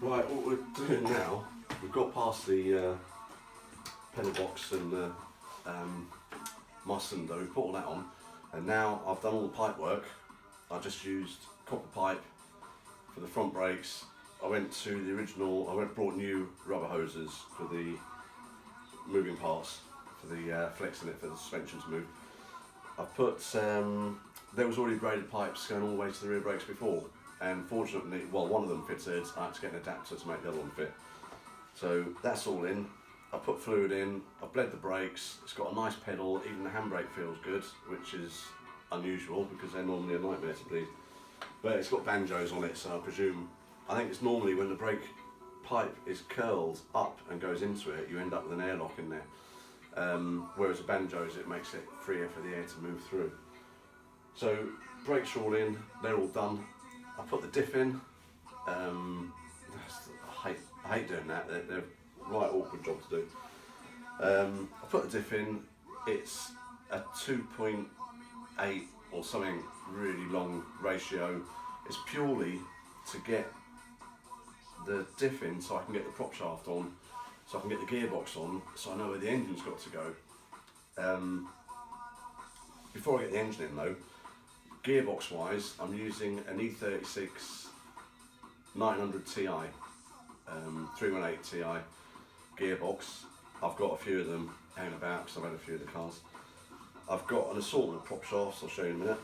Right, what we're doing now, we've got past the pedal box and the my cylinder, we put all that on, and now I've done all the pipe work. I just used copper pipe for the front brakes. I went to the original, brought new rubber hoses for the moving parts, for the flexing it for the suspension to move. I've put, there was already braided pipes going all the way to the rear brakes before, and fortunately, well, one of them fitted. I had to get an adapter to make the other one fit. So that's all in. I put fluid in, I bled the brakes, it's got a nice pedal, even the handbrake feels good, which is unusual because they're normally a nightmare to bleed. But it's got banjos on it, so I think it's normally when the brake pipe is curled up and goes into it, you end up with an airlock in there. Whereas the banjos, it makes it freer for the air to move through. So brakes are all in, they're all done. I put the diff in. I hate doing that. They're right awkward job to do. I put the diff in. It's a 2.8 or something really long ratio. It's purely to get the diff in so I can get the prop shaft on, so I can get the gearbox on, so I know where the engine's got to go. Before I get the engine in though, gearbox wise, I'm using an e30 900 Ti, 318 Ti gearbox. I've got a few of them hanging about because I've had a few of the cars. I've got an assortment of prop shafts, I'll show you in a minute.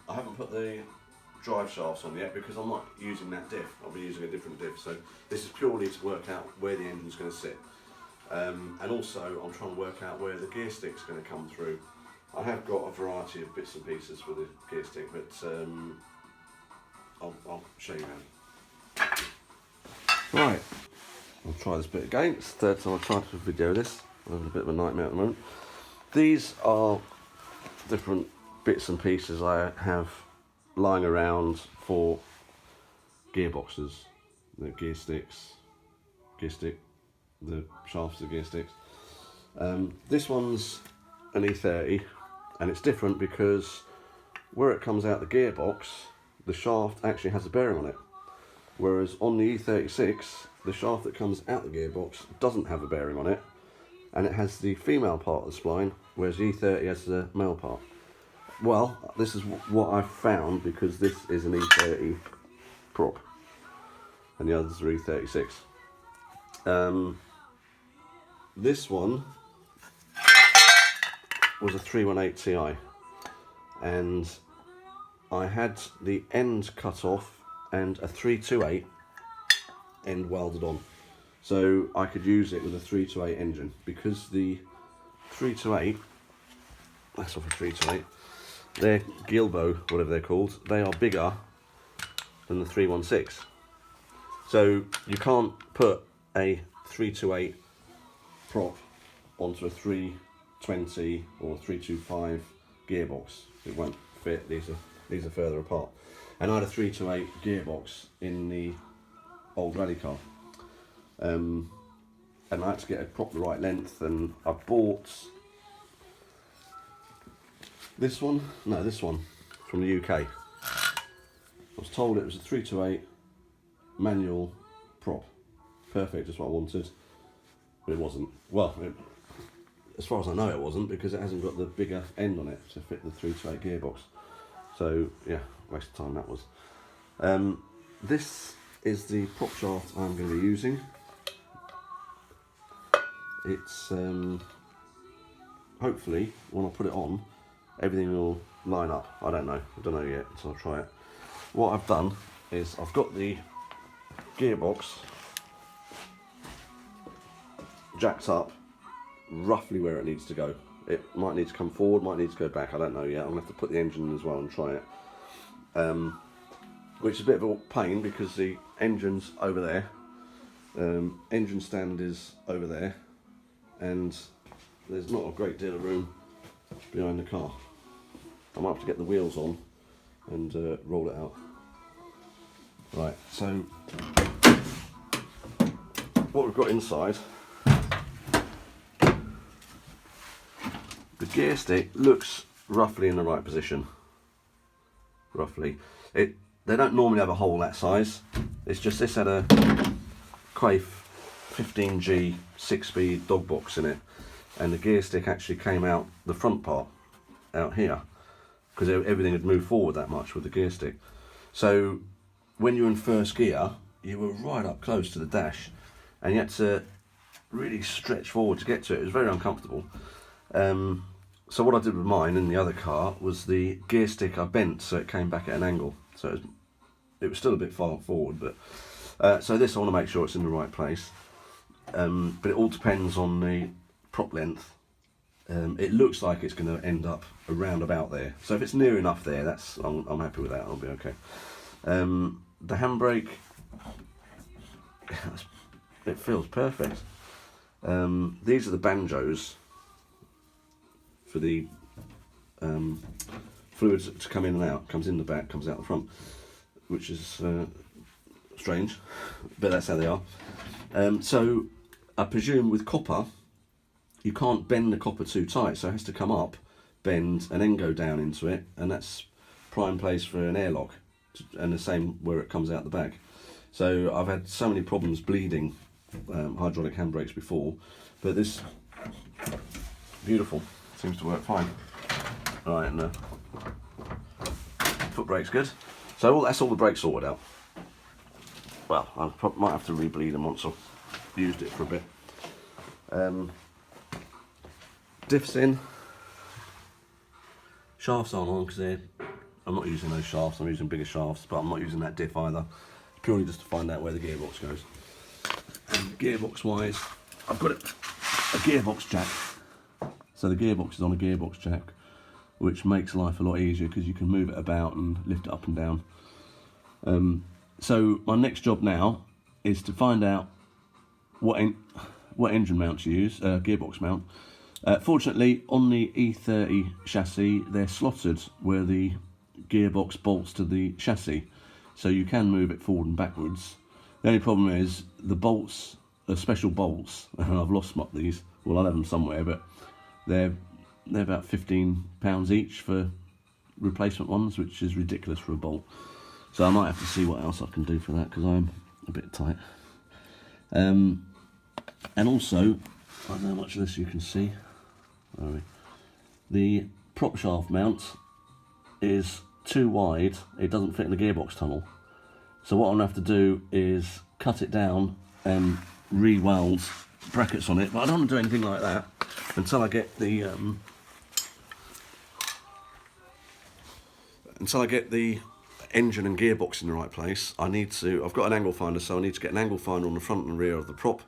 I haven't put the drive shafts on yet because I'm not using that diff. I'll be using a different diff. So this is purely to work out where the engine's going to sit. And also I'm trying to work out where the gear stick's going to come through. I have got a variety of bits and pieces for the gear stick, but I'll show you now. Right, I'll try this bit again. It's the third time I've tried to video this. I'm having a bit of a nightmare at the moment. These are different bits and pieces I have lying around for gearboxes, the gear sticks, the shafts of the gear sticks. This one's an E30 and it's different because where it comes out the gearbox, the shaft actually has a bearing on it. Whereas on the E36, the shaft that comes out the gearbox doesn't have a bearing on it, and it has the female part of the spline, whereas the E30 has the male part. Well, this is what I've found because this is an E30 prop, and the others are E36. This one was a 318 Ti, and I had the end cut off and a 328 end welded on, so I could use it with a 328 engine because the 328, that's off a 328, their Gilbo, whatever they're called, they are bigger than the 316. So you can't put a 328 prop onto a 320 or 325 gearbox. It won't fit. These are further apart. And I had a 328 gearbox in the old rally car, and I had to get a prop the right length. And I bought this one from the UK. I was told it was a 328 manual prop, perfect, just what I wanted, but it wasn't. Well, as far as I know, it wasn't because it hasn't got the bigger end on it to fit the 328 gearbox. So yeah, waste of time that was. This is the prop shaft I'm going to be using. It's hopefully when I put it on, everything will line up. I don't know yet, so I'll try it. What I've done is I've got the gearbox jacked up roughly where it needs to go. It might need to come forward, might need to go back, I don't know yet. I'm going to have to put the engine in as well and try it. Which is a bit of a pain because the engine's over there. Engine stand is over there. And there's not a great deal of room behind the car. I might have to get the wheels on and roll it out. Right, so what we've got inside, the gear stick looks roughly in the right position, roughly. They don't normally have a hole that size. It's just this had a Quaife 15G 6-speed dog box in it, and the gear stick actually came out the front part, out here, because everything had moved forward that much with the gear stick. So when you're in first gear, you were right up close to the dash, and you had to really stretch forward to get to it. It was very uncomfortable. So what I did with mine in the other car was the gear stick I bent so it came back at an angle. So it was still a bit far forward, but so this I want to make sure it's in the right place. But it all depends on the prop length. It looks like it's going to end up around about there. So if it's near enough there, I'm happy with that. I'll be okay. The handbrake, it feels perfect. These are the banjos for the fluids to come in and out. Comes in the back, comes out the front, which is strange, but that's how they are. So I presume with copper, you can't bend the copper too tight, so it has to come up, bend, and then go down into it, and that's prime place for an airlock, and the same where it comes out the back. So I've had so many problems bleeding hydraulic handbrakes before, but this, beautiful, seems to work fine. Right, and the foot brake's good. So that's all the brakes sorted out. Well, I might have to re-bleed them once I've used it for a bit. Diffs in. Shafts aren't on because I'm not using those shafts, I'm using bigger shafts, but I'm not using that diff either. Purely just to find out where the gearbox goes. And gearbox wise, I've got a gearbox jack. So the gearbox is on a gearbox jack, which makes life a lot easier because you can move it about and lift it up and down. So my next job now is to find out what engine mount to use, gearbox mount. Fortunately, on the e30 chassis, they're slotted where the gearbox bolts to the chassis, so you can move it forward and backwards. The only problem is the bolts are special bolts, and I've lost these. Well, I'll have them somewhere, but they're about £15 each for replacement ones, which is ridiculous for a bolt. So I might have to see what else I can do for that, because I'm a bit tight. And also, I don't know how much of this you can see. The prop shaft mount is too wide, it doesn't fit in the gearbox tunnel. So what I'm going to have to do is cut it down and re-weld brackets on it, but I don't want to do anything like that until I get the engine and gearbox in the right place. I've got an angle finder, so I need to get an angle finder on the front and rear of the prop,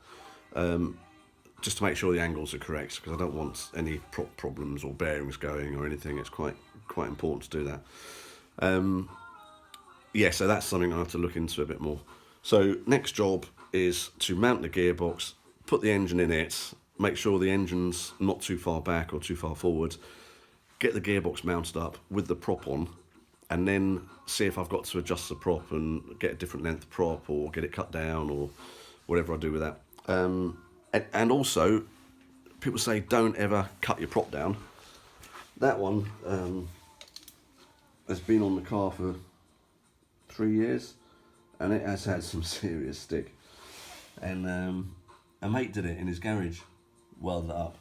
just to make sure the angles are correct, because I don't want any prop problems or bearings going or anything. It's quite important to do that. Yeah, so that's something I have to look into a bit more. So next job is to mount the gearbox, put the engine in it, make sure the engine's not too far back or too far forward, get the gearbox mounted up with the prop on, and then see if I've got to adjust the prop and get a different length prop or get it cut down or whatever I do with that. And also, people say don't ever cut your prop down. That one has been on the car for 3 years, and it has had some serious stick. And a mate did it in his garage, welded it up.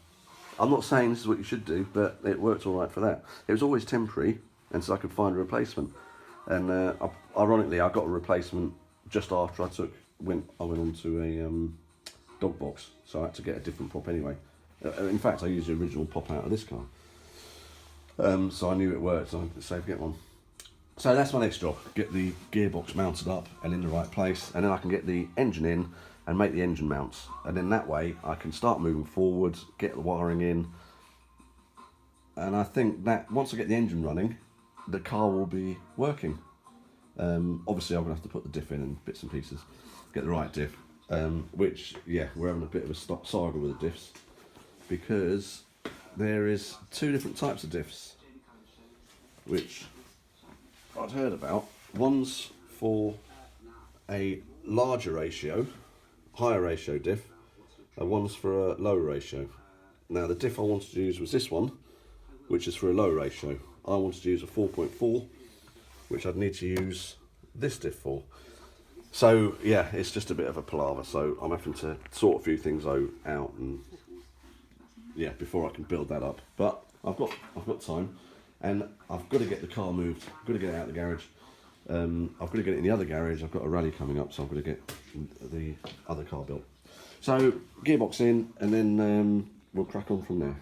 I'm not saying this is what you should do, but it worked all right for that. It was always temporary, and so I could find a replacement. And ironically, I got a replacement just after I went on to a dog box, so I had to get a different prop anyway. In fact, I used the original prop out of this car, so I knew it worked, so I saved get one. So that's my next job: get the gearbox mounted up and in the right place, and then I can get the engine in and make the engine mounts, and then that way I can start moving forward, get the wiring in, and I think that once I get the engine running, the car will be working. Obviously I'm going to have to put the diff in and bits and pieces, get the right diff, which, yeah, we're having a bit of a saga with the diffs, because there is 2 different types of diffs, which I'd heard about. One's for a larger ratio, higher ratio diff, and one's for a lower ratio. Now the diff I wanted to use was this one, which is for a low ratio. I wanted to use a 4.4, which I'd need to use this diff for. So yeah, it's just a bit of a palaver, so I'm having to sort a few things out and yeah, before I can build that up. But I've got time, and I've got to get the car moved. I've got to get it out of the garage. I've got to get it in the other garage. I've got a rally coming up, so I've got to get the other car built. So gearbox in, and then we'll crack on from there.